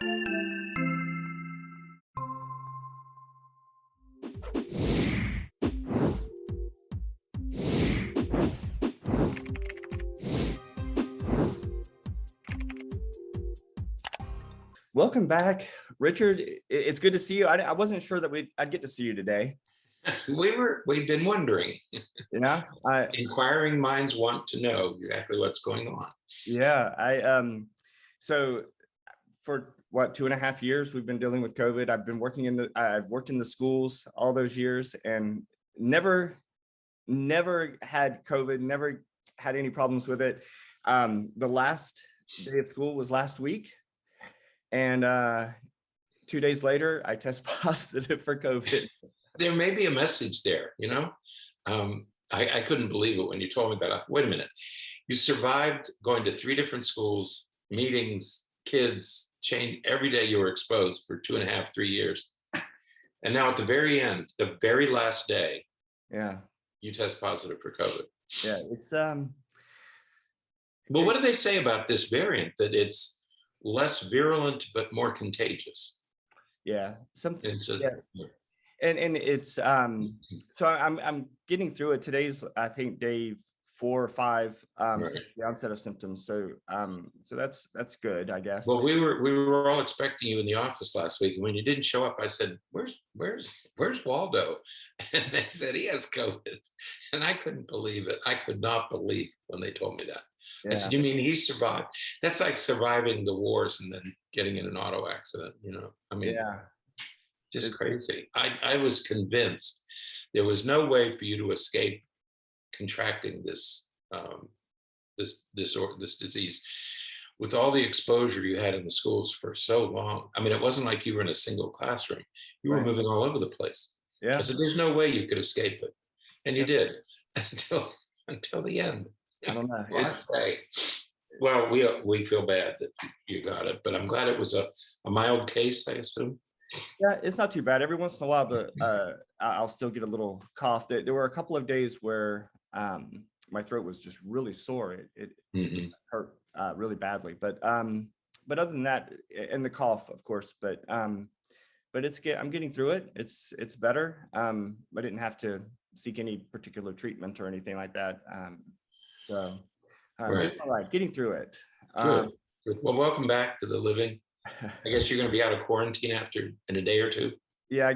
Welcome back, Richard. It's good to see you. I wasn't sure that I'd get to see you today. We've been wondering. Yeah, Inquiring minds want to know exactly what's going on. Yeah, so for what, 2.5 years we've been dealing with COVID. I've worked in the schools all those years and never had COVID, never had any problems with it. The last day of school was last week. And 2 days later, I test positive for COVID. There may be a message there, you know? I couldn't believe it when you told me that. I thought, wait a minute, you survived going to 3 different schools, meetings, kids, change every day you were exposed for 2.5, 3 years. And now at the very end, the very last day, you test positive for COVID. Yeah, it's well, what do they say about this variant? That it's less virulent but more contagious. Yeah, something. And it's so I'm getting through it. Today's, I think, day 4 or 5, right. The onset of symptoms. So that's good, I guess. Well, we were all expecting you in the office last week, and when you didn't show up, I said, "Where's Waldo?" And they said he has COVID, and I couldn't believe it. I could not believe when they told me that. Yeah. I said, "You mean he survived?" That's like surviving the wars and then getting in an auto accident. You know, I mean, just crazy. I was convinced there was no way for you to escape contracting this disease with all the exposure you had in the schools for so long. I mean, it wasn't like you were in a single classroom. You were moving all over the place. Yeah. I said, there's no way you could escape it. And you did until the end. I don't know. Well, we feel bad that you got it, but I'm glad it was a mild case, I assume. Yeah, it's not too bad. Every once in a while, but I'll still get a little cough. There were a couple of days where my throat was just really sore. It hurt really badly. But other than that, and the cough, of course. But I'm getting through it. It's better. I didn't have to seek any particular treatment or anything like that. Right. All right, getting through it. Good. Well, welcome back to the living. I guess you're going to be out of quarantine in a day or 2. Yeah,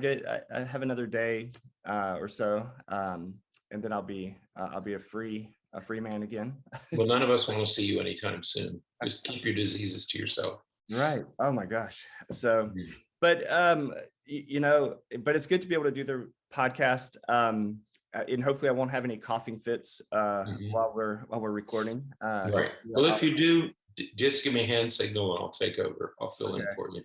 I have another day or so, and then I'll be a free man again. Well, none of us want to see you anytime soon. Just keep your diseases to yourself. Right. Oh my gosh. So, but but it's good to be able to do the podcast. And hopefully I won't have any coughing fits while we're recording. Right. Well, if you do, just give me a hand signal and I'll take over. I'll fill in for you.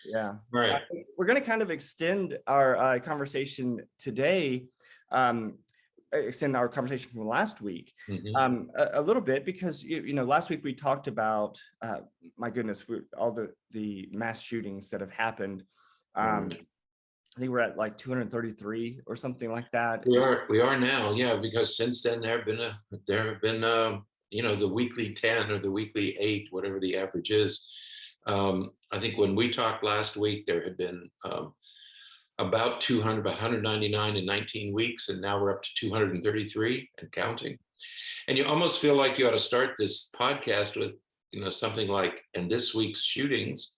Yeah. Right. We're going to kind of extend our conversation today, extend our conversation from last week a little bit, because last week we talked about my goodness, all the mass shootings that have happened. I think we're at like 233 or something like that. We are now, yeah, because since then there have been the weekly 10 or the weekly 8, whatever the average is. I think when we talked last week, there had been about 200, about 199 in 19 weeks, and now we're up to 233 and counting. And you almost feel like you ought to start this podcast with something like, and this week's shootings.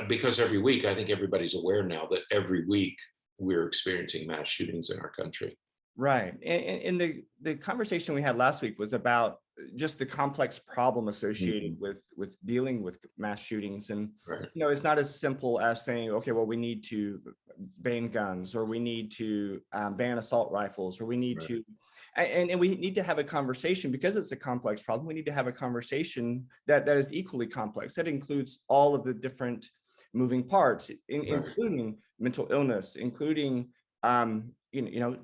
Because every week, I think everybody's aware now that every week we're experiencing mass shootings in our country. Right. And the conversation we had last week was about just the complex problem associated with dealing with mass shootings. And, it's not as simple as saying, okay, well, we need to ban guns, or we need to ban assault rifles, or we need to, and we need to have a conversation, because it's a complex problem. We need to have a conversation that is equally complex, that includes all of the different moving parts, including mental illness, including the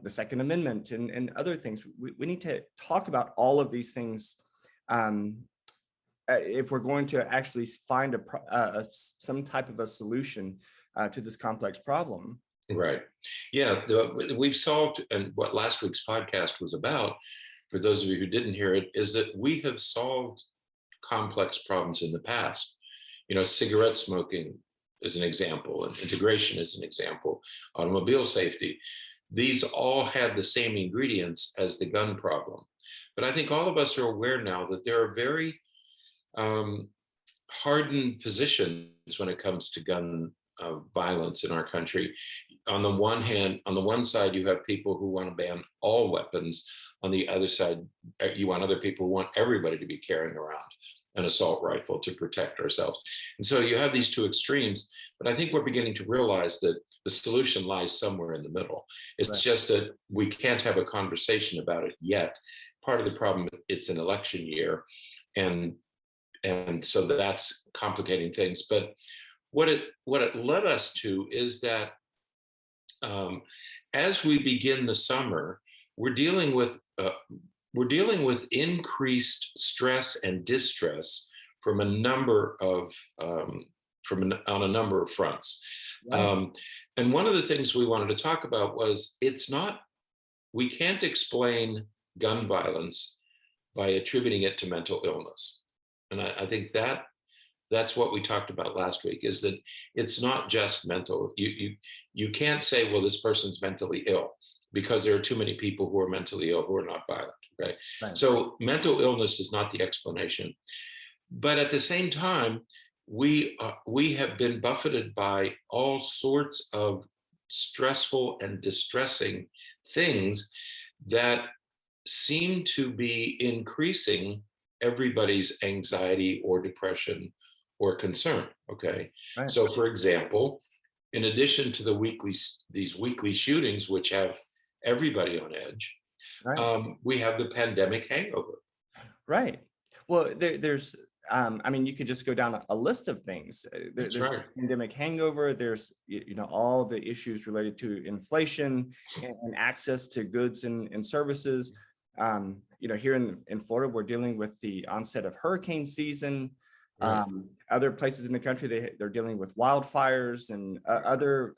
Second Amendment and other things. We need to talk about all of these things if we're going to actually find some type of a solution to this complex problem. Right. Yeah, we've solved, and what last week's podcast was about, for those of you who didn't hear it, is that we have solved complex problems in the past. cigarette smoking is an example, and integration is an example, automobile safety. These all had the same ingredients as the gun problem. But I think all of us are aware now that there are very hardened positions when it comes to gun violence in our country. On the one hand, on the one side, you have people who want to ban all weapons. On the other side, you want other people who want everybody to be carrying around an assault rifle to protect ourselves. And so you have these two extremes, but I think we're beginning to realize that the solution lies somewhere in the middle. It's just that we can't have a conversation about it yet. Part of the problem, it's an election year, and so that's complicating things. But what it led us to is that as we begin the summer, we're dealing with increased stress and distress from a number of on a number of fronts. Right. And one of the things we wanted to talk about was we can't explain gun violence by attributing it to mental illness. And I think that's what we talked about last week, is that it's not just mental. You can't say, well, this person's mentally ill, because there are too many people who are mentally ill who are not violent, right? So mental illness is not the explanation. But at the same time, we have been buffeted by all sorts of stressful and distressing things that seem to be increasing everybody's anxiety or depression or concern, okay? Right. So for example, in addition to these weekly shootings, which have everybody on edge, right. We have the pandemic hangover. Right. Well, there's, I mean, you could just go down a list of things. There's right. Pandemic hangover. There's, all the issues related to inflation and access to goods and services. Here in Florida, we're dealing with the onset of hurricane season. Right. Other places in the country, they're dealing with wildfires and other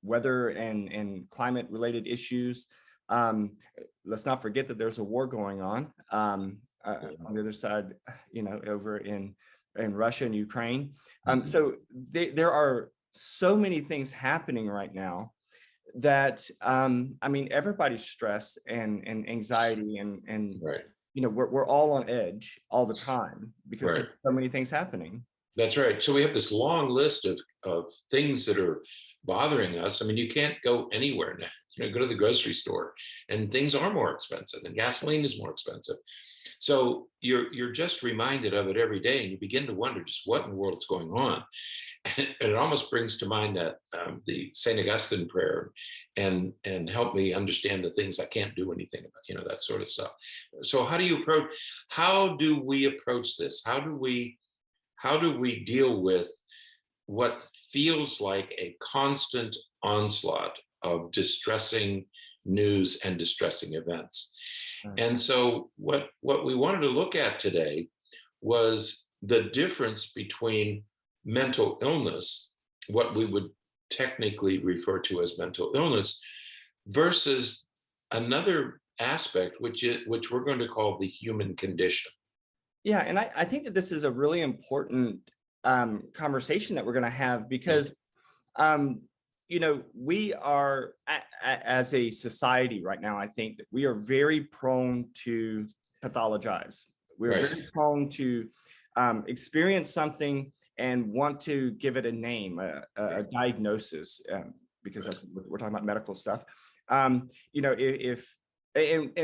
weather and climate related issues. Let's not forget that there's a war going on the other side, over in Russia and Ukraine. So there are so many things happening right now that everybody's stressed and anxiety and right. We're all on edge all the time because right. There's so many things happening. That's right. So we have this long list of things that are bothering us. I mean, you can't go anywhere now. Go to the grocery store and things are more expensive and gasoline is more expensive. So you're just reminded of it every day, and you begin to wonder just what in the world is going on. And it almost brings to mind that the St. Augustine prayer, and help me understand the things I can't do anything about, that sort of stuff. So how do we approach this? How do we deal with what feels like a constant onslaught of distressing news and distressing events? And so what we wanted to look at today was the difference between mental illness, what we would technically refer to as mental illness, versus another aspect, which we're going to call the human condition. Yeah, and I think that this is a really important conversation that we're going to have because, we are, as a society right now, I think that we are very prone to pathologize. We're right. Very prone to experience something and want to give it a name, a diagnosis, because right. That's we're talking about medical stuff. And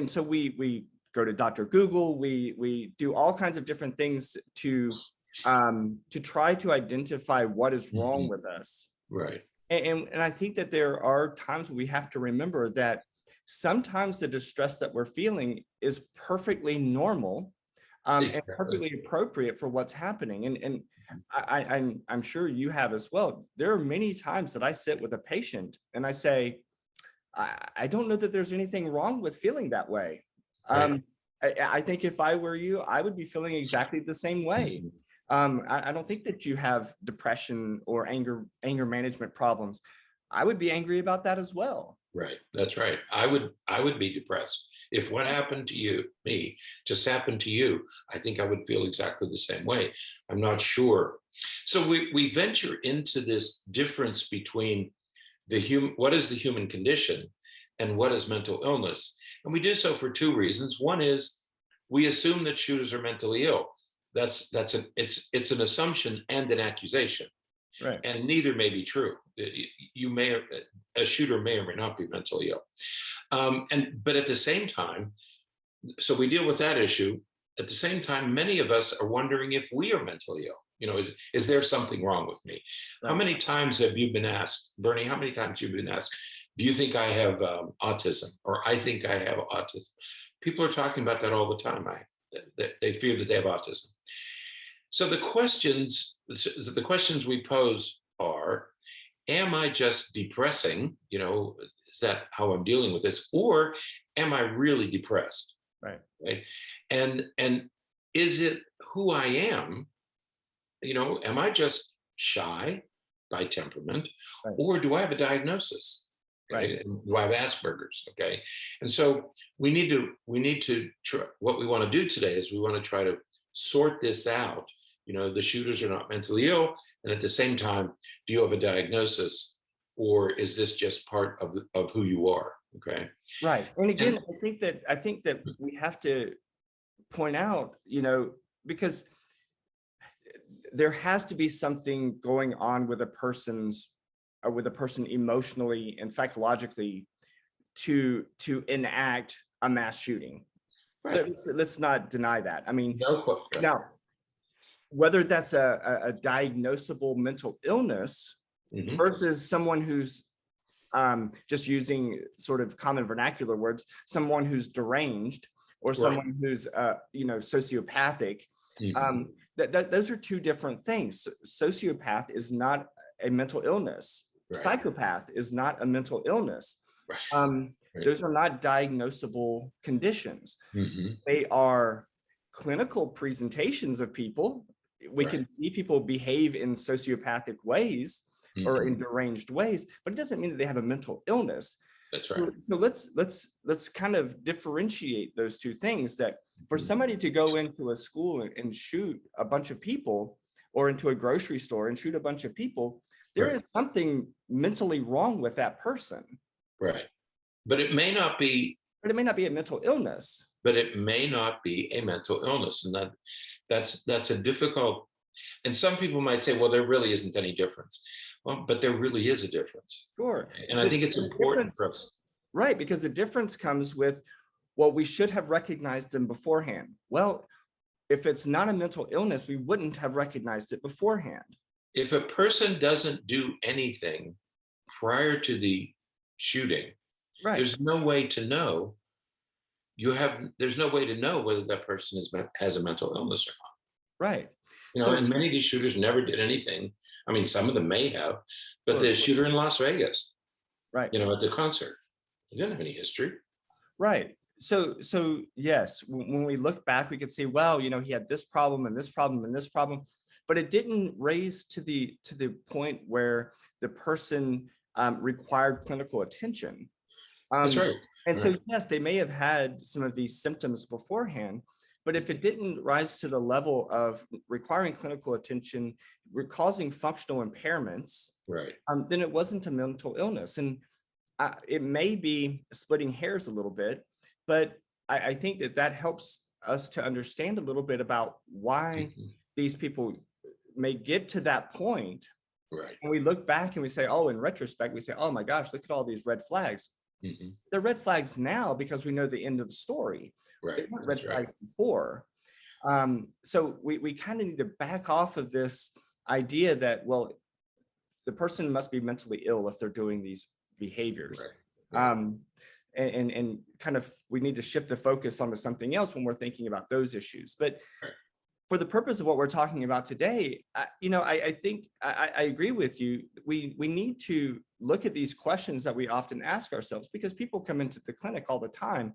so we go to Dr. Google, we do all kinds of different things to try to identify what is wrong mm-hmm. with us. Right. And I think that there are times we have to remember that sometimes the distress that we're feeling is perfectly normal exactly. And perfectly appropriate for what's happening. And I'm sure you have as well. There are many times that I sit with a patient and I say, I don't know that there's anything wrong with feeling that way. Right. I think if I were you, I would be feeling exactly the same way. Mm-hmm. I don't think that you have depression or anger management problems. I would be angry about that as well. Right. That's right. I would be depressed. If what happened to me, just happened to you, I think I would feel exactly the same way. I'm not sure. So we venture into this difference between what is the human condition and what is mental illness. And we do so for two reasons. One is we assume that shooters are mentally ill. It's an assumption and an accusation. Right. And neither may be true. A shooter may or may not be mentally ill. But at the same time, so we deal with that issue. At the same time, many of us are wondering if we are mentally ill. Is there something wrong with me? Right. How many times have you been asked, Berney, how many times have you been asked, do you think I have autism? Or I think I have autism. People are talking about that all the time. They fear that they have autism. So the questions we pose are, am I just depressing? Is that how I'm dealing with this? Or am I really depressed? Right. And is it who I am? Am I just shy by temperament? Right. Or do I have a diagnosis? Right. Do I have Asperger's? Okay. And so we need to try, what we want to do today is we want to try to sort this out. The shooters are not mentally ill. And at the same time, do you have a diagnosis, or is this just part of who you are? Okay. Right. And again, I think that we have to point out, because there has to be something going on with a person emotionally and psychologically to enact a mass shooting. Right. Let's not deny that. I mean, No, now, whether that's a diagnosable mental illness versus someone who's just using sort of common vernacular words, someone who's deranged or someone who's sociopathic. Those are two different things. Sociopath is not a mental illness. Right. Psychopath is not a mental illness. Right. Those are not diagnosable conditions. They are clinical presentations of people. We can see people behave in sociopathic ways or in deranged ways, but it doesn't mean that they have a mental illness. That's right. So let's kind of differentiate those two things. That for somebody to go into a school and shoot a bunch of people, or into a grocery store and shoot a bunch of people, there is something mentally wrong with that person. Right. But it may not be. But it may not be a mental illness. But it may not be a mental illness, and that's a difficult. And some people might say, well, there really isn't any difference. Well, but there really is a difference. Sure. And I think it's important for us. Right, because the difference comes with, well, we should have recognized them beforehand. Well, if it's not a mental illness, we wouldn't have recognized it beforehand. If a person doesn't do anything prior to the shooting, there's no way to know. There's no way to know whether that person has a mental illness or not. Right. And many of these shooters never did anything. I mean, some of them may have, but the shooter in Las Vegas, at the concert, he didn't have any history. Right. So yes, when we look back, we could say, well, he had this problem and this problem and this problem, but it didn't raise to the point where the person required clinical attention. That's right. And so, yes, they may have had some of these symptoms beforehand, but if it didn't rise to the level of requiring clinical attention, causing functional impairments, then it wasn't a mental illness. And it may be splitting hairs a little bit, but I think that helps us to understand a little bit about why these people may get to that point. Right. And we look back and we say, oh, in retrospect, we say, oh my gosh, look at all these red flags. They're red flags now because we know the end of the story. Right. They weren't red flags before. So we kind of need to back off of this idea that, well, the person must be mentally ill if they're doing these behaviors. And kind of, we need to shift the focus onto something else when we're thinking about those issues. But for the purpose of what we're talking about today, I think I agree with you. We need to look at these questions that we often ask ourselves, because people come into the clinic all the time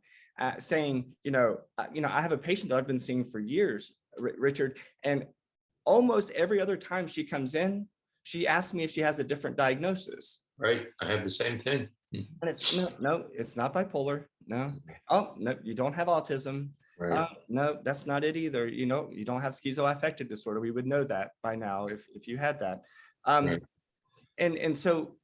saying, I have a patient that I've been seeing for years, Richard, and almost every other time she comes in, she asks me if she has a different diagnosis. Right. I have the same thing. And it's no, it's not bipolar. No. Oh, no, you don't have autism. Right. No, that's not it either. You know, you don't have schizoaffective disorder. We would know that by now if you had that. Right. And so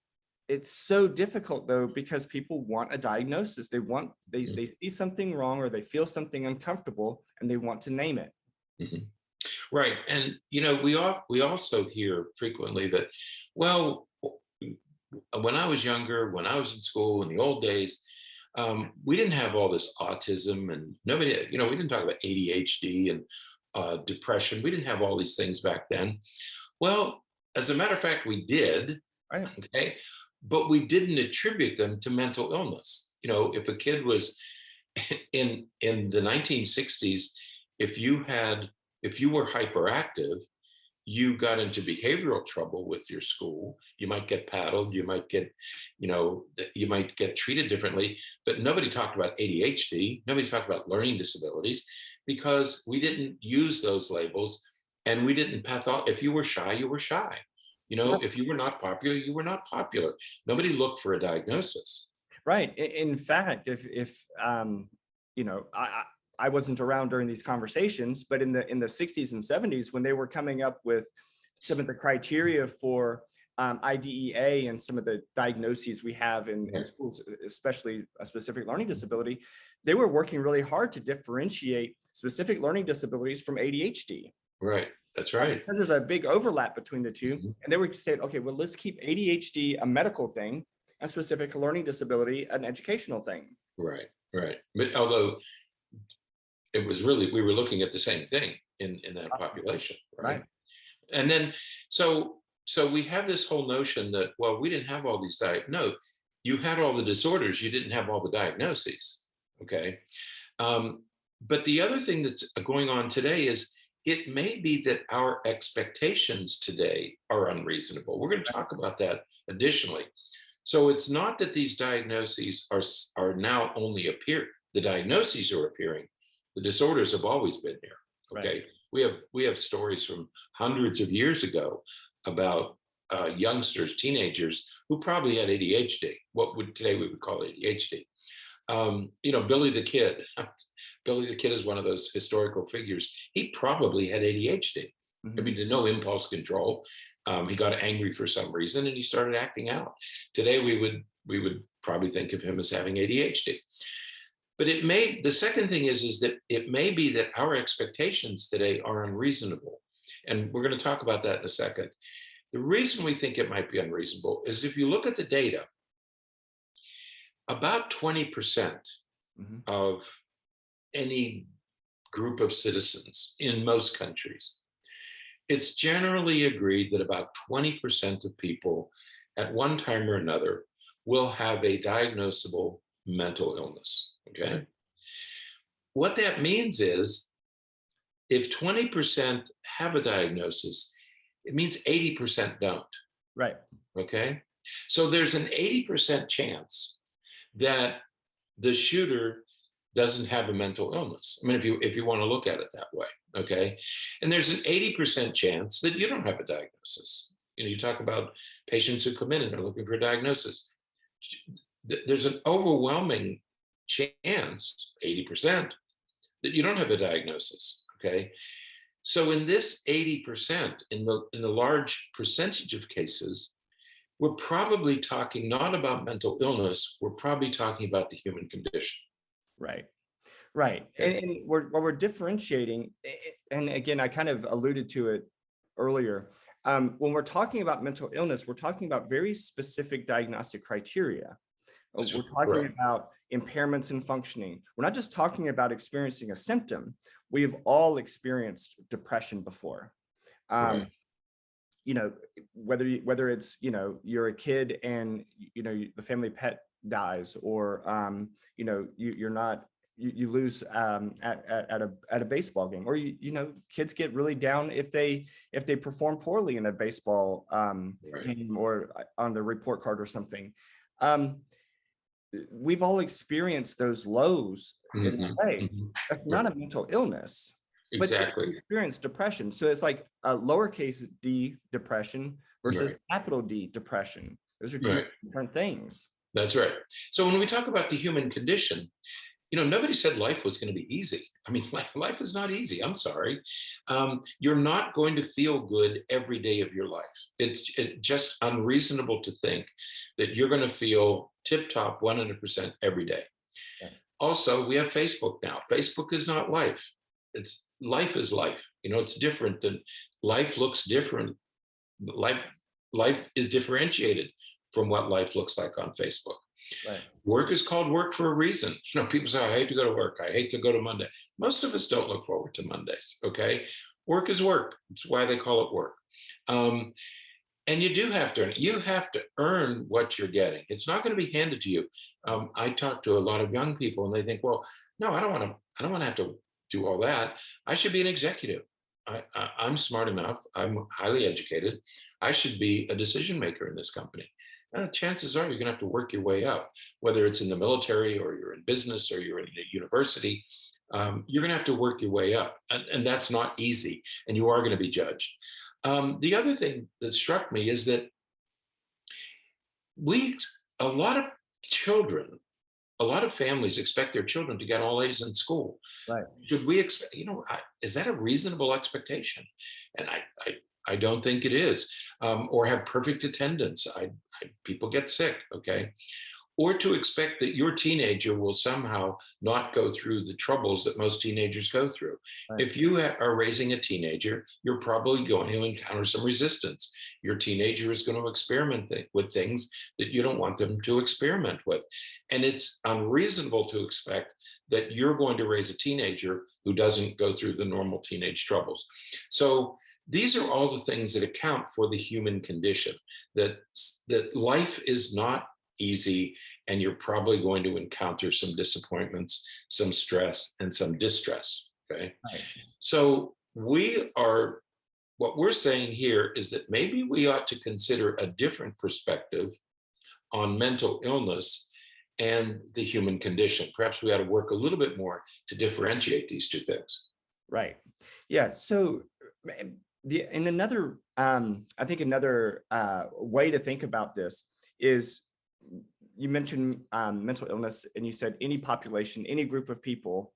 it's so difficult though, because people want a diagnosis. They see something wrong or they feel something uncomfortable and they want to name it. Mhm. Right. And, we also hear frequently that, well, when I was younger, when I was in school in the old days, we didn't have all this autism and nobody, we didn't talk about ADHD and depression. We didn't have all these things back then. Well, as a matter of fact, we did. Right. Okay. But we didn't attribute them to mental illness. If a kid was in the 1960s, if you were hyperactive, you got into behavioral trouble with your school. You might get paddled, you might get treated differently, but nobody talked about ADHD, nobody talked about learning disabilities, because we didn't use those labels, and we didn't if you were shy, you were shy. If you were not popular, you were not popular. Nobody looked for a diagnosis. Right. In fact, if I wasn't around during these conversations, but in the 60s and 70s, when they were coming up with some of the criteria for IDEA and some of the diagnoses we have in schools, especially a specific learning disability, they were working really hard to differentiate specific learning disabilities from ADHD. Right. That's right. Because there's a big overlap between the two. Mm-hmm. And they were saying, okay, well, let's keep ADHD a medical thing and specific learning disability an educational thing. Right. Right. But although it was really, we were looking at the same thing in that population. Right. And then, so we have this whole notion that, well, we didn't have all these no, you had all the disorders, you didn't have all the diagnoses. Okay. But the other thing that's going on today is, it may be that our expectations today are unreasonable. We're going to talk about that additionally. So it's not that these diagnoses are now only appearing. The diagnoses are appearing. The disorders have always been here. Okay. Right. We have stories from hundreds of years ago about youngsters, teenagers who probably had ADHD. Today we would call ADHD. Billy the Kid. Billy the Kid is one of those historical figures. He probably had ADHD. Mm-hmm. I mean, did no impulse control. He got angry for some reason and he started acting out. Today we would probably think of him as having ADHD. But the second thing is that it may be that our expectations today are unreasonable. And we're going to talk about that in a second. The reason we think it might be unreasonable is if you look at the data, about 20% mm-hmm. of any group of citizens in most countries, it's generally agreed that about 20% of people at one time or another will have a diagnosable mental illness. Okay. What that means is if 20% have a diagnosis, it means 80% don't. Right. Okay. So there's an 80% chance that the shooter doesn't have a mental illness. I mean, if you want to look at it that way, okay? And there's an 80% chance that you don't have a diagnosis. You talk about patients who come in and are looking for a diagnosis. There's an overwhelming chance, 80%, that you don't have a diagnosis, okay? So in this 80%, in the large percentage of cases, we're probably talking not about mental illness, we're probably talking about the human condition. Right. And we're differentiating, and again, I kind of alluded to it earlier. When we're talking about mental illness, we're talking about very specific diagnostic criteria. We're talking about impairments in functioning. We're not just talking about experiencing a symptom. We've all experienced depression before. Right. Whether it's, you're a kid and, the family pet dies, or, you lose at a baseball game, or, kids get really down if they perform poorly in a baseball game or on the report card or something. We've all experienced those lows mm-hmm. in a way. Mm-hmm. That's not a mental illness. Exactly. But experience depression. So it's like a lowercase d depression versus capital D depression. Those are two different things. That's right. So when we talk about the human condition, nobody said life was going to be easy. I mean, life is not easy. I'm sorry. You're not going to feel good every day of your life. It's just unreasonable to think that you're going to feel tip-top 100% every day. Yeah. Also, we have Facebook now. Facebook is not life. Life is life. It's different than life looks different. Life is differentiated from what life looks like on Facebook. Right. Work is called work for a reason. People say, I hate to go to work. I hate to go to Monday. Most of us don't look forward to Mondays. Okay. Work is work. It's why they call it work. And you do have to earn it. You have to earn what you're getting. It's not going to be handed to you. I talk to a lot of young people and they think, well, no, I don't want to have to do all that. I should be an executive. I'm smart enough. I'm highly educated. I should be a decision maker in this company. Chances are you're going to have to work your way up, whether it's in the military or you're in business or you're in a university. You're going to have to work your way up. And that's not easy. And you are going to be judged. The other thing that struck me is that a lot of children, a lot of families expect their children to get all A's in school. Right. Should we expect, is that a reasonable expectation? And I don't think it is. Or have perfect attendance. People get sick, okay? Or to expect that your teenager will somehow not go through the troubles that most teenagers go through. Right. If you are raising a teenager, you're probably going to encounter some resistance. Your teenager is going to experiment with things that you don't want them to experiment with. And it's unreasonable to expect that you're going to raise a teenager who doesn't go through the normal teenage troubles. So these are all the things that account for the human condition, that life is not easy, and you're probably going to encounter some disappointments, some stress, and some distress, okay? Right. So what we're saying here is that maybe we ought to consider a different perspective on mental illness and the human condition. Perhaps we ought to work a little bit more to differentiate these two things. Right. Yeah. So another way to think about this is, you mentioned mental illness, and you said any population, any group of people,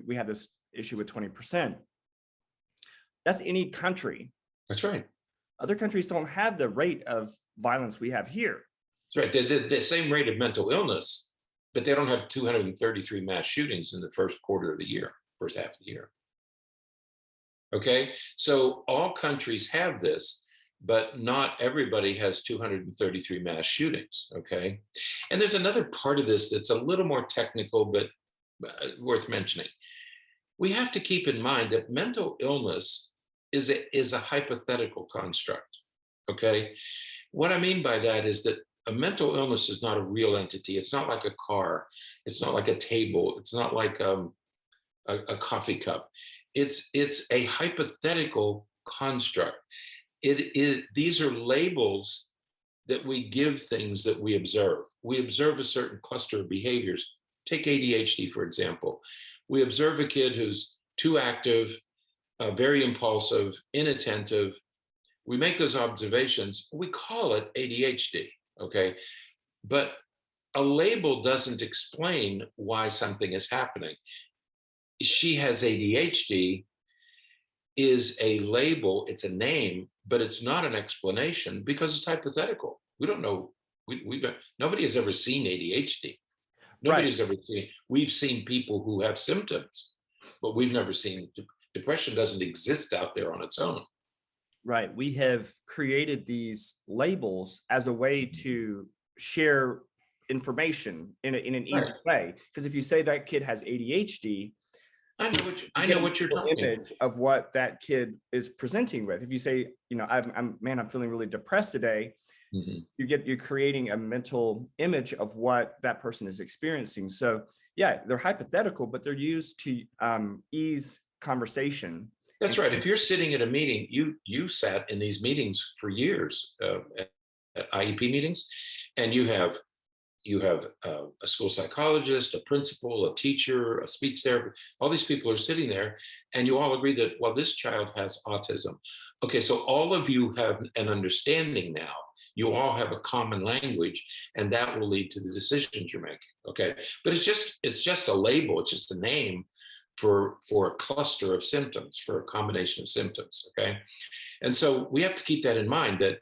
we have this issue with 20%. That's any country. That's right. Other countries don't have the rate of violence we have here. That's right. The same rate of mental illness, but they don't have 233 mass shootings in the first half of the year. Okay, so all countries have this, but not everybody has 233 mass shootings, okay? And there's another part of this that's a little more technical, but worth mentioning. We have to keep in mind that mental illness is a hypothetical construct, okay? What I mean by that is that a mental illness is not a real entity. It's not like a car. It's not like a table. It's not like a coffee cup. It's a hypothetical construct. These are labels that we give things that we observe. We observe a certain cluster of behaviors. Take ADHD, for example. We observe a kid who's too active, very impulsive, inattentive. We make those observations. We call it ADHD, okay? But a label doesn't explain why something is happening. She has ADHD is a label, it's a name, but it's not an explanation because it's hypothetical. We don't know. Nobody has ever seen ADHD. Nobody has ever seen. We've seen people who have symptoms, but we've never seen. Depression doesn't exist out there on its own. Right. We have created these labels as a way to share information in an easy way. Because if you say that kid has ADHD, I know what you're talking image of what that kid is presenting with. If you say, I'm feeling really depressed today, mm-hmm. you're creating a mental image of what that person is experiencing. So yeah, they're hypothetical, but they're used to ease conversation. That's right. If you're sitting at a meeting, you sat in these meetings for years at IEP meetings, and you have you have a school psychologist, a principal, a teacher, a speech therapist. All these people are sitting there, and you all agree that, well, this child has autism. Okay, so all of you have an understanding now. You all have a common language, and that will lead to the decisions you're making. Okay, but it's just a label. It's just a name for a cluster of symptoms, for a combination of symptoms. Okay, and so we have to keep that in mind, that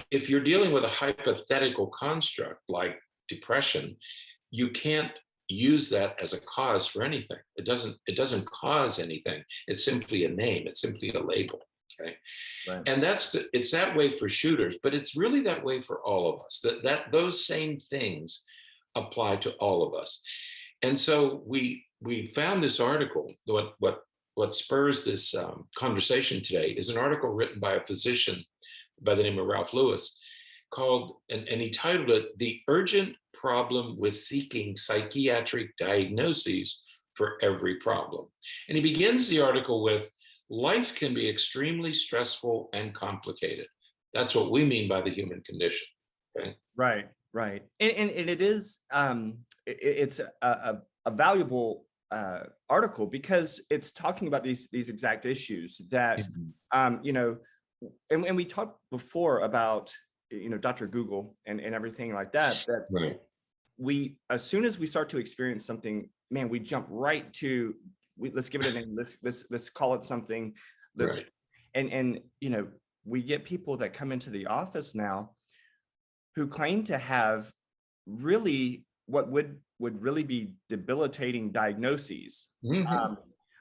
if you're dealing with a hypothetical construct like depression, you can't use that as a cause for anything. It doesn't cause anything. It's simply a name. It's simply a label. Okay. Right. And it's that way for shooters, but it's really that way for all of us. That those same things apply to all of us. And so we found this article. What spurs this conversation today is an article written by a physician by the name of Ralph Lewis, called, and he titled it, "The Urgent Problem with Seeking Psychiatric Diagnoses for Every Problem." And he begins the article with, "Life can be extremely stressful and complicated." That's what we mean by the human condition. Okay? Right. And it is, it's a valuable article, because it's talking about these exact issues that, you know, and we talked before about, you know, Dr. Google and everything like that, Right. we, as soon as we start to experience something, man, we jump right to, let's give it a name, let's call it something. Right. And you know, we get people that come into the office now who claim to have really what would really be debilitating diagnoses. Mm-hmm.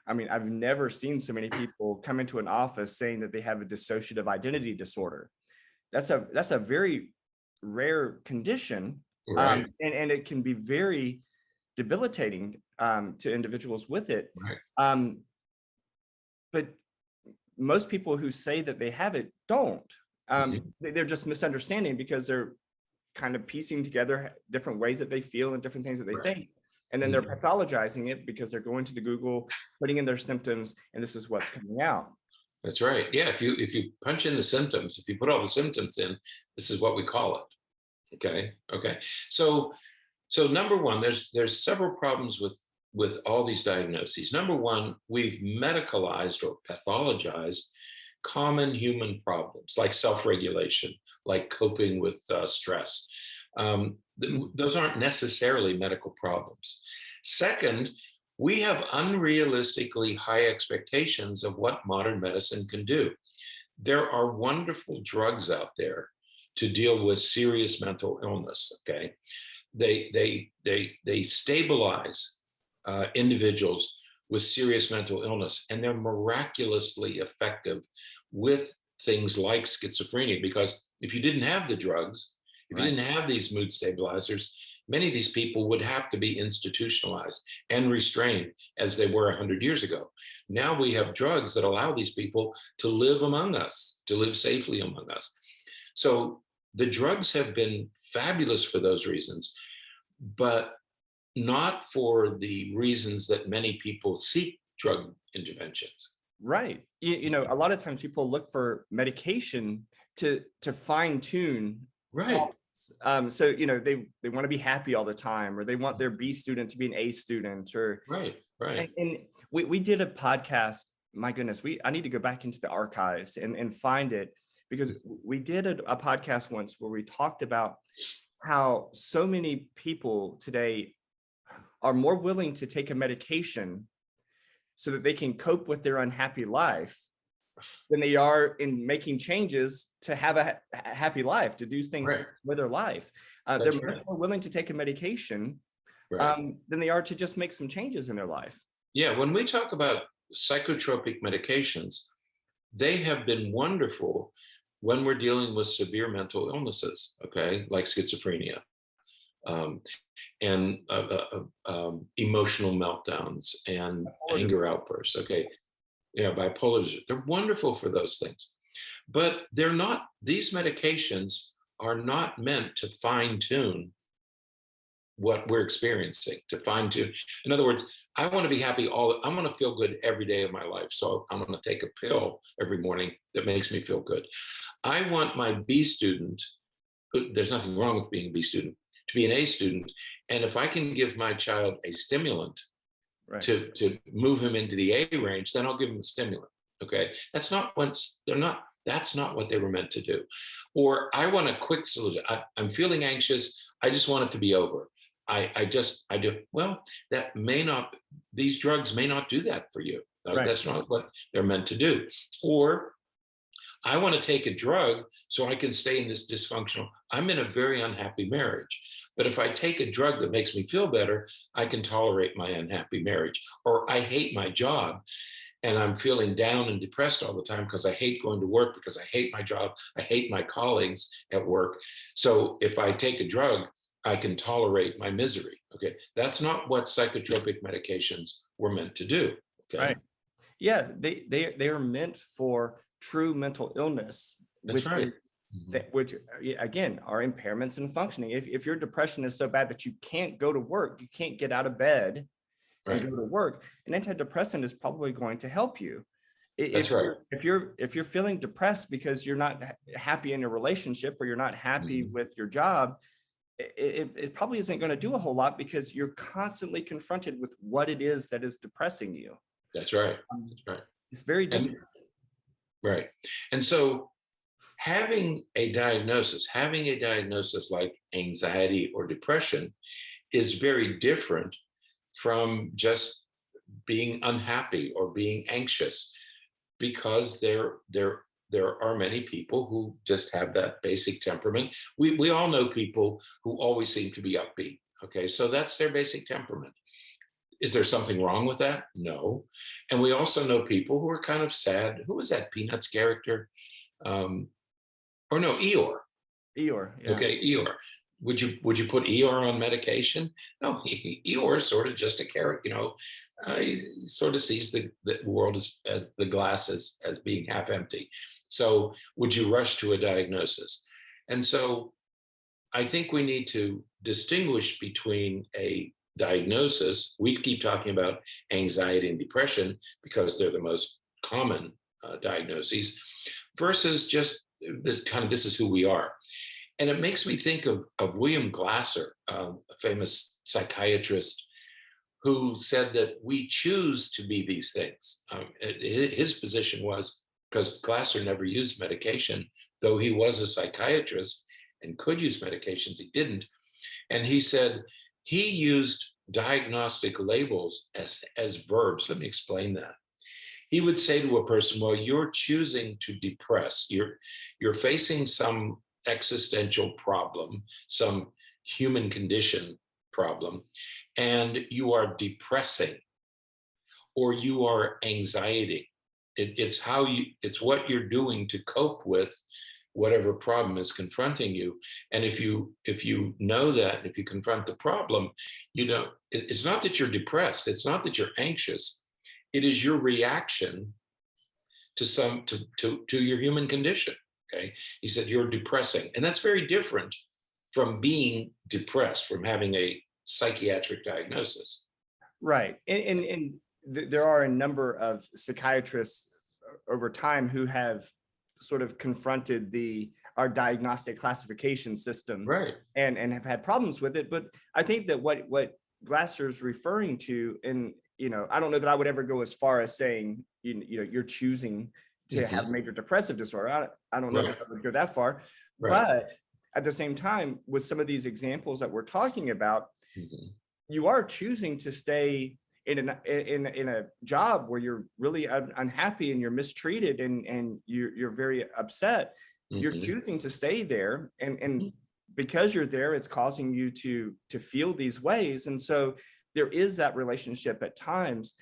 I mean, I've never seen so many people come into an office saying that they have a dissociative identity disorder. That's a very rare condition, Right. and it can be very debilitating to individuals with it. Right. But most people who say that they have it don't. Mm-hmm. They're just misunderstanding, because they're kind of piecing together different ways that they feel and different things that they Right. think. And then they're pathologizing it because they're going to the Google, putting in their symptoms, and this is what's coming out. That's right. Yeah. If you punch in the symptoms, if you put all the symptoms in, this is what we call it. Okay. So number one, there's several problems with all these diagnoses. Number one, we've medicalized or pathologized common human problems like self-regulation, like coping with stress. Those aren't necessarily medical problems. Second, we have unrealistically high expectations of what modern medicine can do. There are wonderful drugs out there to deal with serious mental illness. Okay, they stabilize individuals with serious mental illness, and they're miraculously effective with things like schizophrenia. Because if you didn't have the drugs, if you didn't have these mood stabilizers, many of these people would have to be institutionalized and restrained as they were 100 years ago. Now we have drugs that allow these people to live among us, to live safely among us. So the drugs have been fabulous for those reasons, but not for the reasons that many people seek drug interventions. Right. You know, a lot of times people look for medication to fine tune. Right. So, you know, they want to be happy all the time, or they want their B student to be an A student, or Right. And we did a podcast. My goodness, I need to go back into the archives and find it, because we did a podcast once where we talked about how so many people today are more willing to take a medication so that they can cope with their unhappy life than they are in making changes to have a happy life, to do things with their life. They're much more willing to take a medication than they are to just make some changes in their life. Yeah, when we talk about psychotropic medications, they have been wonderful when we're dealing with severe mental illnesses, okay, like schizophrenia, and emotional meltdowns and anger outbursts, okay. Yeah, bipolar disorder. They're wonderful for those things, but they're not, these medications are not meant to fine tune what we're experiencing, to fine tune. In other words, I want to be happy I want to feel good every day of my life. So I'm going to take a pill every morning that makes me feel good. I want my B student, there's nothing wrong with being a B student, to be an A student. And if I can give my child a stimulant Right. to move him into the A range, then I'll give him a stimulant. Okay. That's not what they were meant to do. Or I want a quick solution. I'm feeling anxious. I just want it to be over. I do. Well, these drugs may not do that for you. Right. That's not what they're meant to do. Or I want to take a drug so I can stay in this dysfunctional. I'm in a very unhappy marriage. But if I take a drug that makes me feel better, I can tolerate my unhappy marriage. Or I hate my job and I'm feeling down and depressed all the time because I hate going to work, because I hate my job. I hate my colleagues at work. So if I take a drug, I can tolerate my misery. Okay. That's not what psychotropic medications were meant to do. Okay. Right. Yeah. They are meant for true mental illness, That's right. which again are impairments in functioning. If your depression is so bad that you can't go to work, you can't get out of bed and go to work, an antidepressant is probably going to help you. That's right. If you're feeling depressed because you're not happy in your relationship or you're not happy with your job, it probably isn't going to do a whole lot because you're constantly confronted with what it is that is depressing you. That's right. That's right. It's very different. Right. And so having a diagnosis like anxiety or depression is very different from just being unhappy or being anxious, because there are many people who just have that basic temperament. We all know people who always seem to be upbeat. Okay, so that's their basic temperament. Is there something wrong with that? No. And we also know people who are kind of sad. Who was that Peanuts character? Eeyore. Eeyore. Yeah. Okay, Eeyore. Would you put Eeyore on medication? No, Eeyore is sort of just a character. He sort of sees the world as the glass as being half empty. So would you rush to a diagnosis? And so I think we need to distinguish between a diagnosis. We keep talking about anxiety and depression because they're the most common diagnoses, versus just this is who we are. And it makes me think of William Glasser, a famous psychiatrist, who said that we choose to be these things. His position was, because Glasser never used medication, though he was a psychiatrist and could use medications, he didn't. And he said he used diagnostic labels as verbs. Let me explain that. He would say to a person, well, you're choosing to depress. You're facing some existential problem, some human condition problem, and you are depressing, or you are anxiety. It's what you're doing to cope with whatever problem is confronting you. And if you know that, if you confront the problem, it's not that you're depressed, it's not that you're anxious, it is your reaction to your human condition. Okay, he said you're depressing, and that's very different from being depressed, from having a psychiatric diagnosis. Right, and there are a number of psychiatrists over time who have sort of confronted our diagnostic classification system, right, and have had problems with it. But I think that what Glasser's referring to, and I don't know that I would ever go as far as saying you're choosing to have major depressive disorder. I don't know that I would go that far. Right. But at the same time, with some of these examples that we're talking about, you are choosing to stay in a job where you're really unhappy and you're mistreated and you're very upset. You're choosing to stay there, and because you're there, it's causing you to feel these ways. And so there is that relationship at times.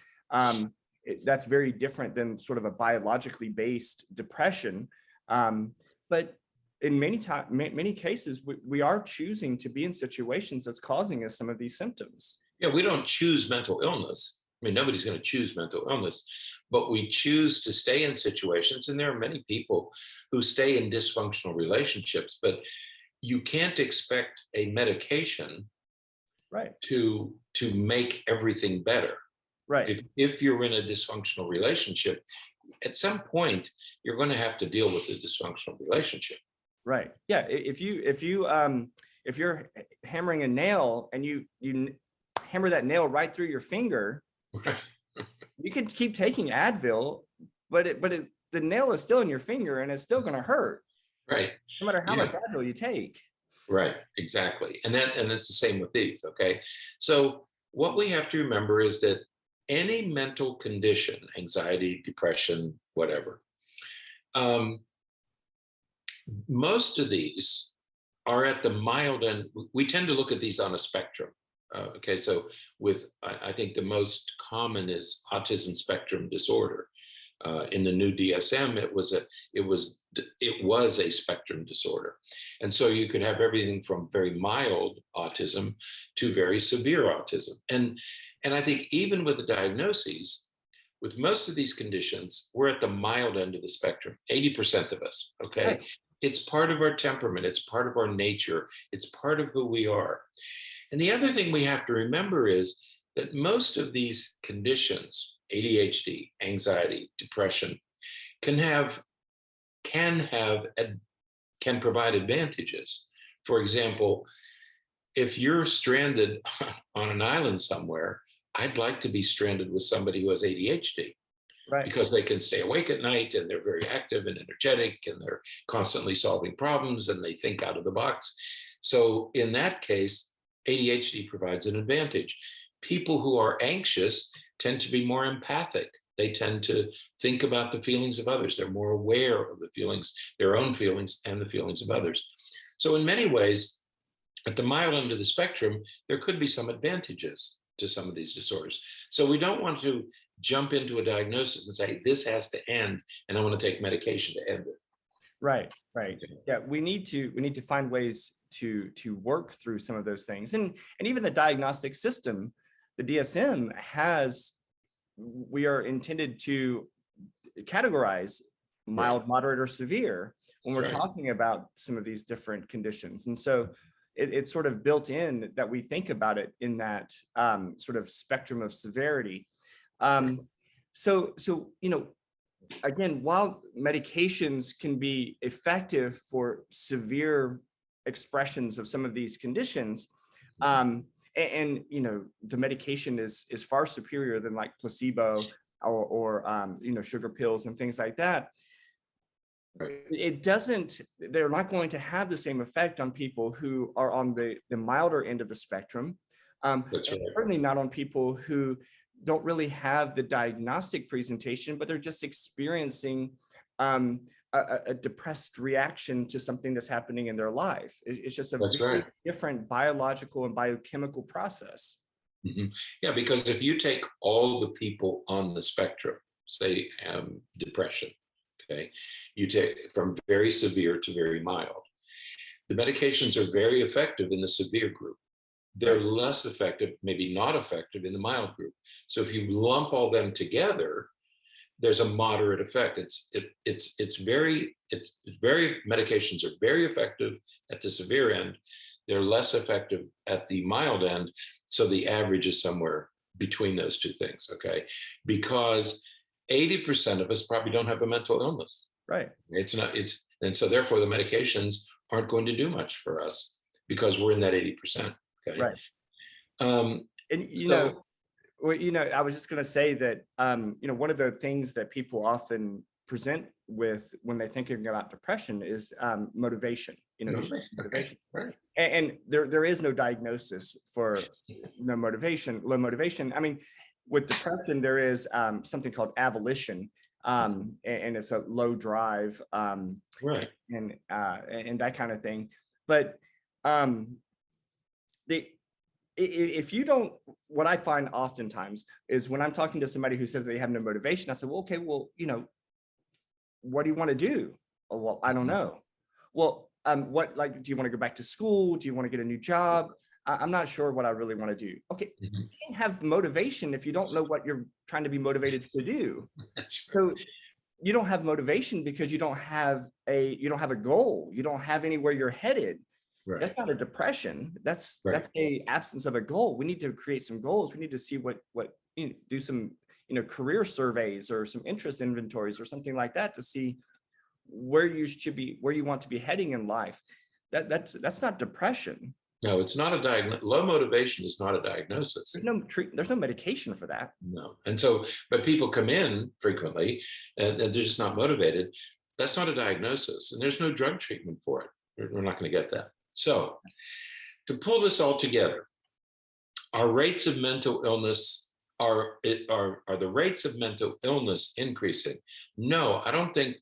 That's very different than sort of a biologically based depression. But in many cases, we are choosing to be in situations that's causing us some of these symptoms. Yeah, we don't choose mental illness. I mean, nobody's going to choose mental illness, but we choose to stay in situations. And there are many people who stay in dysfunctional relationships, but you can't expect a medication to make everything better. Right. If you're in a dysfunctional relationship, at some point, you're going to have to deal with the dysfunctional relationship. Right. Yeah. If if you're hammering a nail and you hammer that nail right through your finger, you can keep taking Advil, but the nail is still in your finger and it's still going to hurt. Right. No matter how much Advil you take. Right, exactly. And it's the same with these, okay? So what we have to remember is that any mental condition, anxiety, depression, whatever, most of these are at the mild end. We tend to look at these on a spectrum. Okay, so I think the most common is autism spectrum disorder. In the new DSM, it was a spectrum disorder, and so you could have everything from very mild autism to very severe autism. And I think even with the diagnoses, with most of these conditions, we're at the mild end of the spectrum. 80% of us. Okay, right. It's part of our temperament. It's part of our nature. It's part of who we are. And the other thing we have to remember is that most of these conditions, ADHD, anxiety, depression, can provide advantages. For example, if you're stranded on an island somewhere, I'd like to be stranded with somebody who has ADHD. Right. Because they can stay awake at night and they're very active and energetic and they're constantly solving problems and they think out of the box. So in that case, ADHD provides an advantage. People who are anxious tend to be more empathic. They tend to think about the feelings of others. They're more aware of the feelings, their own feelings and the feelings of others. So in many ways, at the mild end of the spectrum, there could be some advantages to some of these disorders. So we don't want to jump into a diagnosis and say, this has to end, and I want to take medication to end it. Right, right. Yeah, we need to find ways to work through some of those things. And even the diagnostic system, the DSM we are intended to categorize mild, moderate, or severe when we're talking about some of these different conditions. And so it's sort of built in that we think about it in that sort of spectrum of severity. So, again, while medications can be effective for severe expressions of some of these conditions, and the medication is far superior than like placebo or sugar pills and things like that. They're not going to have the same effect on people who are on the milder end of the spectrum. That's right. Certainly not on people who don't really have the diagnostic presentation, but they're just experiencing a depressed reaction to something that's happening in their life. It's just a very different biological and biochemical process. Mm-hmm. Yeah, because if you take all the people on the spectrum, say depression, okay, you take from very severe to very mild, the medications are very effective in the severe group. They're less effective, maybe not effective in the mild group. So if you lump all them together, there's a moderate effect. Medications are very effective at the severe end. They're less effective at the mild end. So the average is somewhere between those two things, okay? Because 80% of us probably don't have a mental illness. Right. And so therefore the medications aren't going to do much for us because we're in that 80%. Okay. Right. I was just going to say that, one of the things that people often present with when they're thinking about depression is motivation, motivation. Right. And there is no diagnosis for low motivation. I mean, with depression, there is something called avolition, and it's a low drive, right, and that kind of thing. But if you don't, what I find oftentimes is when I'm talking to somebody who says they have no motivation, I say, well, okay, well, what do you want to do? Oh, well, I don't know. Well, do you want to go back to school? Do you want to get a new job? I'm not sure what I really want to do. Okay, you can't have motivation if you don't know what you're trying to be motivated to do. That's right. So you don't have motivation because you don't have a goal. You don't have anywhere you're headed. Right. That's not a depression. That's a absence of a goal. We need to create some goals. We need to see do some career surveys or some interest inventories or something like that to see where you should be, where you want to be heading in life. that's not depression. No, it's not a diagnosis. Low motivation is not a diagnosis. There's no medication for that. No. And so, but people come in frequently and they're just not motivated. That's not a diagnosis, and there's no drug treatment for it. We're not going to get that. So to pull this all together, our rates of mental illness are the rates of mental illness increasing? No, I don't think.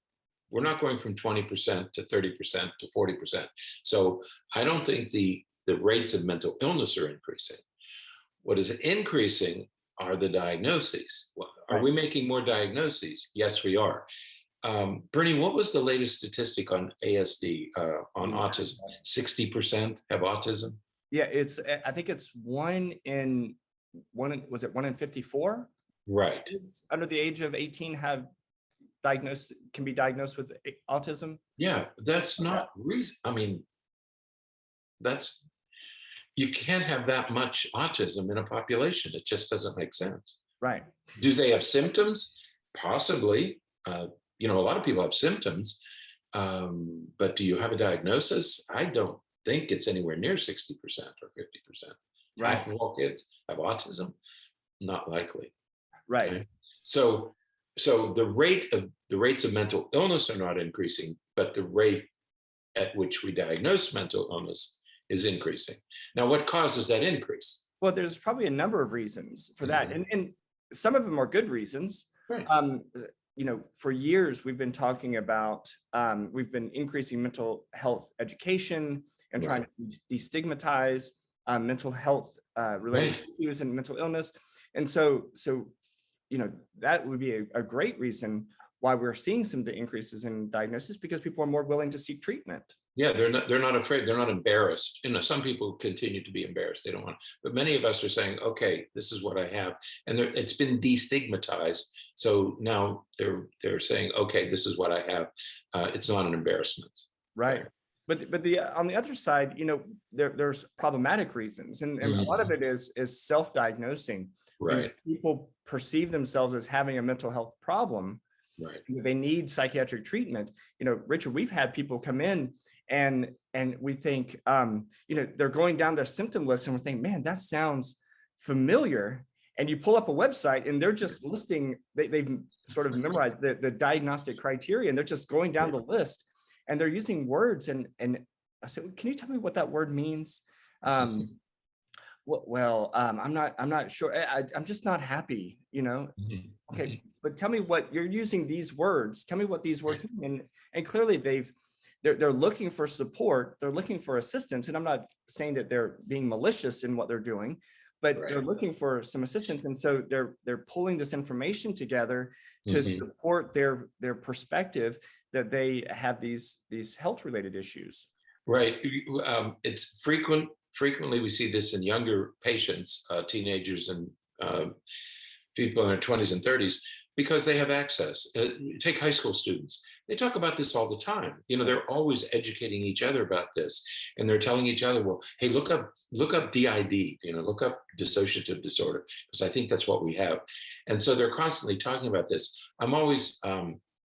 We're not going from 20% to 30% to 40%. So I don't think the rates of mental illness are increasing. What is increasing are the diagnoses. Are we making more diagnoses? Yes, we are. Berney, what was the latest statistic on ASD, on autism? 60% have autism? Yeah, I think it's one in 54? Right. Under the age of 18 can be diagnosed with autism. Yeah, that's not reason. I mean, you can't have that much autism in a population. It just doesn't make sense. Right. Do they have symptoms? Possibly. A lot of people have symptoms, but do you have a diagnosis? I don't think it's anywhere near 60% or 50%. Right. Half of all kids have autism. Not likely. Right. Okay? So the rates of mental illness are not increasing, but the rate at which we diagnose mental illness is increasing. Now, what causes that increase? Well, there's probably a number of reasons for that, and some of them are good reasons. Right. For years we've been talking about we've been increasing mental health education and trying to destigmatize mental health related issues and mental illness, and so that would be a great reason why we're seeing some of the increases in diagnosis, because people are more willing to seek treatment. Yeah, they're not afraid. They're not embarrassed. Some people continue to be embarrassed. They don't want, but many of us are saying, okay, this is what I have. And it's been destigmatized. So now they're saying, okay, this is what I have. It's not an embarrassment. Right. But on the other side, there's problematic reasons. And a lot of it is self-diagnosing. Right. When people perceive themselves as having a mental health problem. Right. They need psychiatric treatment. Richard, we've had people come in and we think, they're going down their symptom list and we're thinking, man, that sounds familiar. And you pull up a website and they're just listing, they've sort of memorized the diagnostic criteria, and they're just going down the list and they're using words. And I said, can you tell me what that word means? I'm not sure. I'm just not happy, Okay, but tell me what you're using these words. Tell me what these words mean. And clearly they're looking for support. They're looking for assistance. And I'm not saying that they're being malicious in what they're doing, but they're looking for some assistance. And so they're pulling this information together to support their perspective that they have these health related issues. Right. It's frequently we see this in younger patients, teenagers and people in their 20s and 30s, because they have access. Take high school students. They talk about this all the time. They're always educating each other about this. And they're telling each other, well, hey, look up DID, look up dissociative disorder, because I think that's what we have. And so they're constantly talking about this. I'm always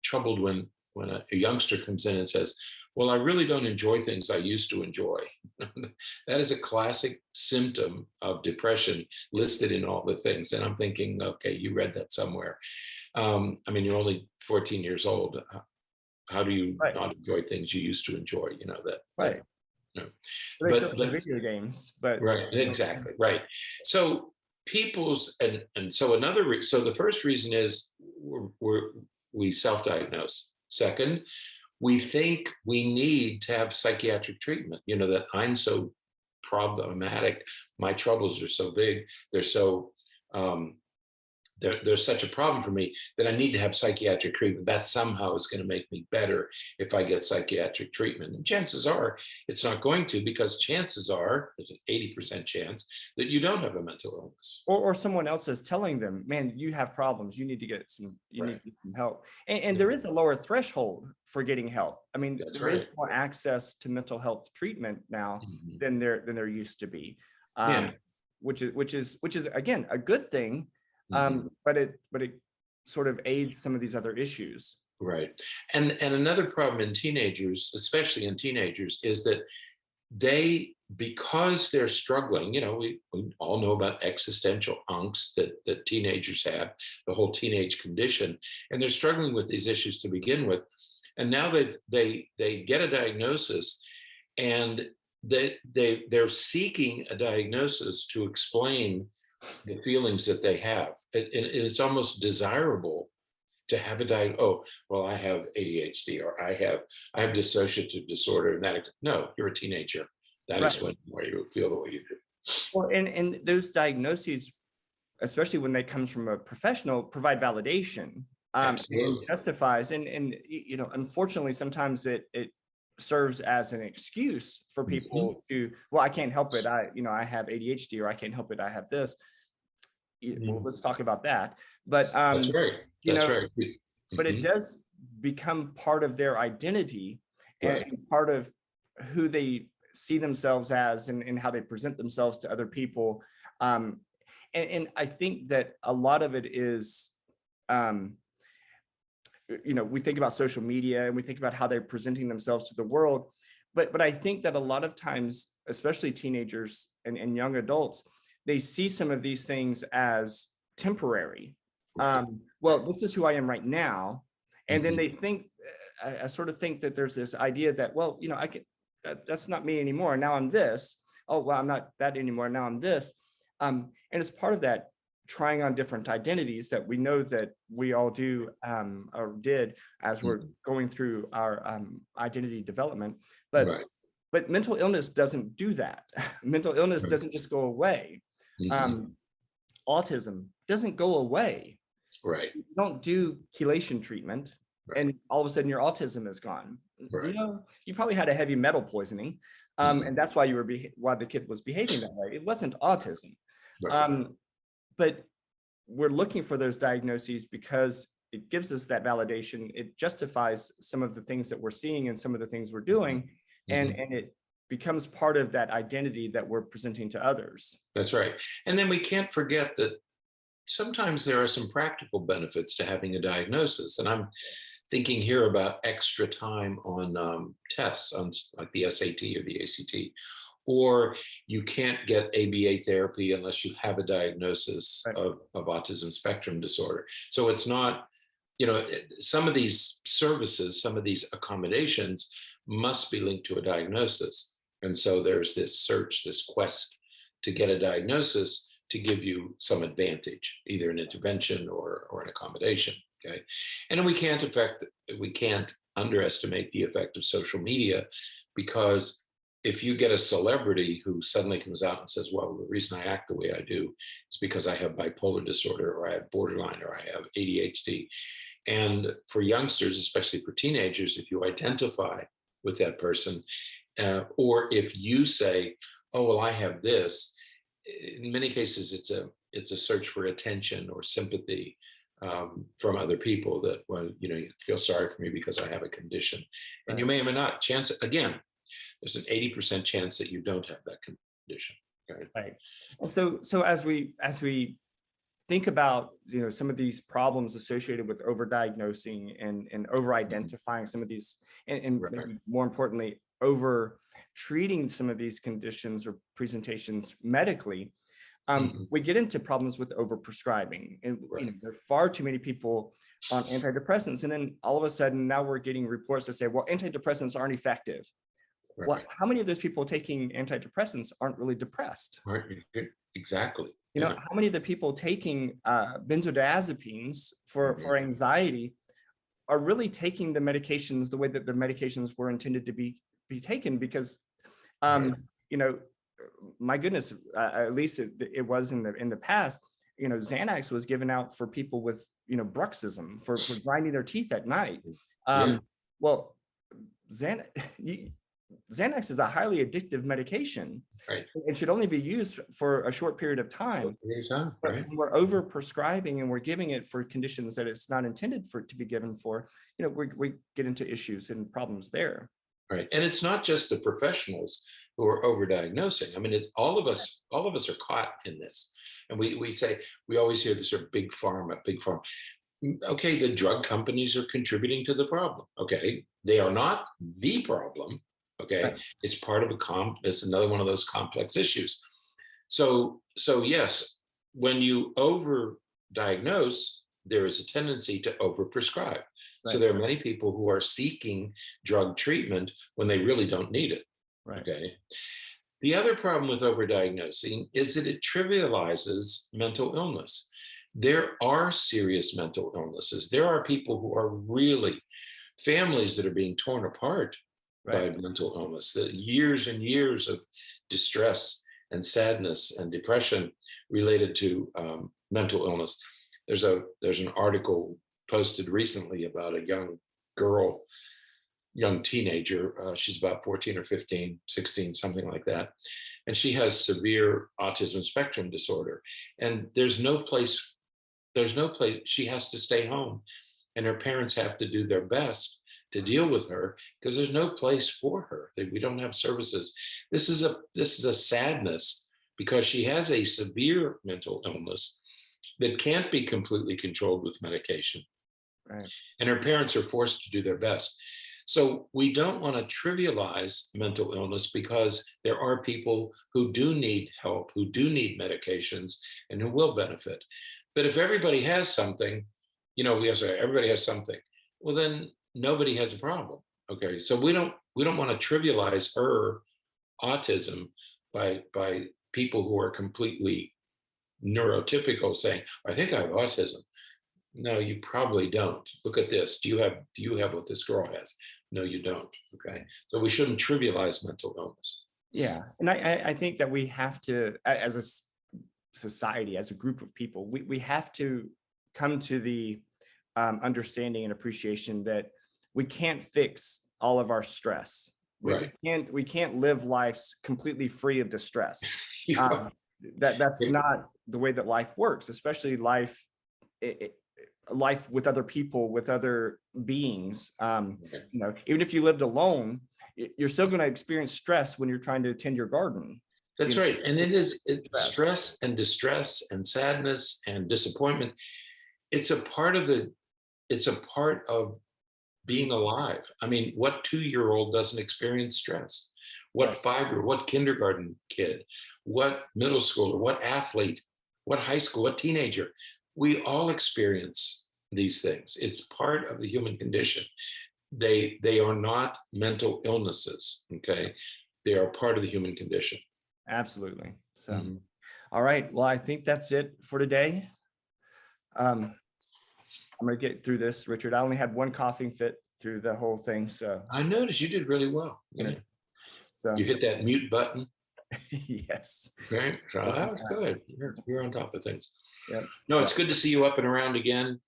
troubled when a youngster comes in and says, well, I really don't enjoy things I used to enjoy. That is a classic symptom of depression listed in all the things. And I'm thinking, okay, you read that somewhere. You're only 14 years old. How do you not enjoy things you used to enjoy? That. Right. But video games. But right, exactly. Right. So so the first reason is we self-diagnose. Second, we think we need to have psychiatric treatment, that I'm so problematic, my troubles are so big, they're so there's such a problem for me that I need to have psychiatric treatment. That somehow is going to make me better if I get psychiatric treatment. And chances are it's not going to, because chances are there's an 80% chance that you don't have a mental illness. Or someone else is telling them, man, you have problems. You need to get some help. And there is a lower threshold for getting help. There is more access to mental health treatment now than there used to be, which is again a good thing. But it sort of aids some of these other issues. Right. And another problem in teenagers, especially in teenagers, is that because they're struggling, we all know about existential angst that teenagers have, the whole teenage condition, and they're struggling with these issues to begin with. And now they get a diagnosis, and they're seeking a diagnosis to explain the feelings that they have. And it's almost desirable to have a diagnosis. Oh, well, I have ADHD, or I have dissociative disorder, and that. No, you're a teenager. That explains why you feel the way you do. Well, and those diagnoses, especially when they comes from a professional, provide validation. And testifies, and unfortunately, sometimes it serves as an excuse for people to, well, I can't help it. I have ADHD, or I can't help it, I have this. Well, let's talk about that. But that's right. That's right. But it does become part of their identity, and part of who they see themselves as, and how they present themselves to other people. And I think that a lot of it is, we think about social media, and we think about how they're presenting themselves to the world. But I think that a lot of times, especially teenagers and young adults, they see some of these things as temporary. Well, this is who I am right now. And then they think, I sort of think that there's this idea that, well, that's not me anymore. Now I'm this. Oh, well, I'm not that anymore. Now I'm this. And it's part of that trying on different identities that we know that we all do, or did, as we're going through our identity development. But mental illness doesn't do that. Mental illness doesn't just go away. Autism doesn't go away. You don't do chelation treatment, and all of a sudden your autism is gone. You probably had a heavy metal poisoning, and that's why why the kid was behaving that way. It wasn't autism. But we're looking for those diagnoses because it gives us that validation. It justifies some of the things that we're seeing and some of the things we're doing, and it becomes part of that identity that we're presenting to others. That's right. And then we can't forget that sometimes there are some practical benefits to having a diagnosis. And I'm thinking here about extra time on tests, on like the SAT or the ACT. Or you can't get ABA therapy unless you have a diagnosis of autism spectrum disorder. So it's not, some of these services, some of these accommodations must be linked to a diagnosis. And so there's this search, this quest to get a diagnosis to give you some advantage, either an intervention or an accommodation. Okay. And then we can't underestimate the effect of social media, because if you get a celebrity who suddenly comes out and says, well, the reason I act the way I do is because I have bipolar disorder, or I have borderline, or I have ADHD. And for youngsters, especially for teenagers, if you identify with that person, or if you say, oh, well, I have this, in many cases, it's a search for attention or sympathy from other people, that, well, you feel sorry for me because I have a condition. And you may or may not. Again, there's an 80% chance that you don't have that condition. Right. And so as we think about some of these problems associated with overdiagnosing and over-identifying some of these, and maybe more importantly, over treating some of these conditions or presentations medically, we get into problems with overprescribing, and there are far too many people on antidepressants, and then all of a sudden now we're getting reports that say, well, antidepressants aren't effective. Well, how many of those people taking antidepressants aren't really depressed? Exactly. How many of the people taking benzodiazepines for anxiety are really taking the medications the way that the medications were intended to be taken? Because, my goodness, at least it was in the past, Xanax was given out for people with, bruxism, for grinding their teeth at night. Well, Xanax is a highly addictive medication. It should only be used for a short period of time. But when we're over prescribing and we're giving it for conditions that it's not intended for it to be given for, we get into issues and problems there. Right. And it's not just the professionals who are overdiagnosing. I mean, it's all of us are caught in this. And we always hear this sort of big pharma. Okay, the drug companies are contributing to the problem. Okay, they are not the problem, Okay, Right. it's part of it's another one of those complex issues. So yes, when you overdiagnose, there is a tendency to overprescribe. So Right. there are many people who are seeking drug treatment when they really don't need it. Right. Okay. The other problem with overdiagnosing is that it trivializes mental illness. There are serious mental illnesses. There are people who are really families that are being torn apart by Right. mental illness, the years and years of distress and sadness and depression related to mental illness. There's an article posted recently about a young teenager. She's about 14 or 15, 16, something like that. And she has severe autism spectrum disorder. And there's no place, she has to stay home. And her parents have to do their best to deal with her because there's no place for her. We don't have services. This is a sadness because she has a severe mental illness that can't be completely controlled with medication. Right. And her parents are forced to do their best. So we don't want to trivialize mental illness because there are people who do need help, who do need medications, and who will benefit. But if everybody has something, we have to say everybody has something. Well, then nobody has a problem. Okay, so we don't want to trivialize her autism by people who are completely neurotypical saying, "I think I have autism." No, you probably don't. Look at this. Do you have what this girl has? No, you don't. Okay. So we shouldn't trivialize mental illness. Yeah. And I think that we have to, as a society, as a group of people, we have to come to the understanding and appreciation that we can't fix all of our stress. Right. We can't live lives completely free of distress. Yeah. That's not the way that life works, especially life with other people, with other beings. Even if you lived alone, you're still going to experience stress when you're trying to tend your garden. That's right. And it's stress and distress and sadness and disappointment. It's a part of being alive. I mean, what 2-year-old doesn't experience stress? What 5-year-old, what kindergarten kid, what middle schooler, what athlete, what high school, what teenager? We all experience these things. It's part of the human condition. They are not mental illnesses, okay? They are part of the human condition. Absolutely. So, All right. Well, I think that's it for today. I'm going to get through this, Richard. I only had one coughing fit through the whole thing. So I noticed you did really well. So you hit that mute button. Yes. Right. Oh, that was good. You're on top of things. Yep. No, it's good to see you up and around again.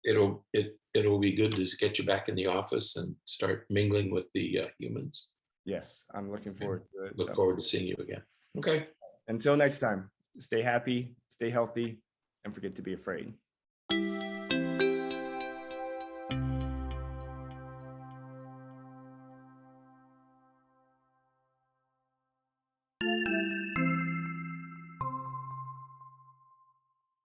It'll be good to get you back in the office and start mingling with the humans. Yes, I'm looking forward to it. Look forward to seeing you again. Okay. Until next time, stay happy, stay healthy, and forget to be afraid.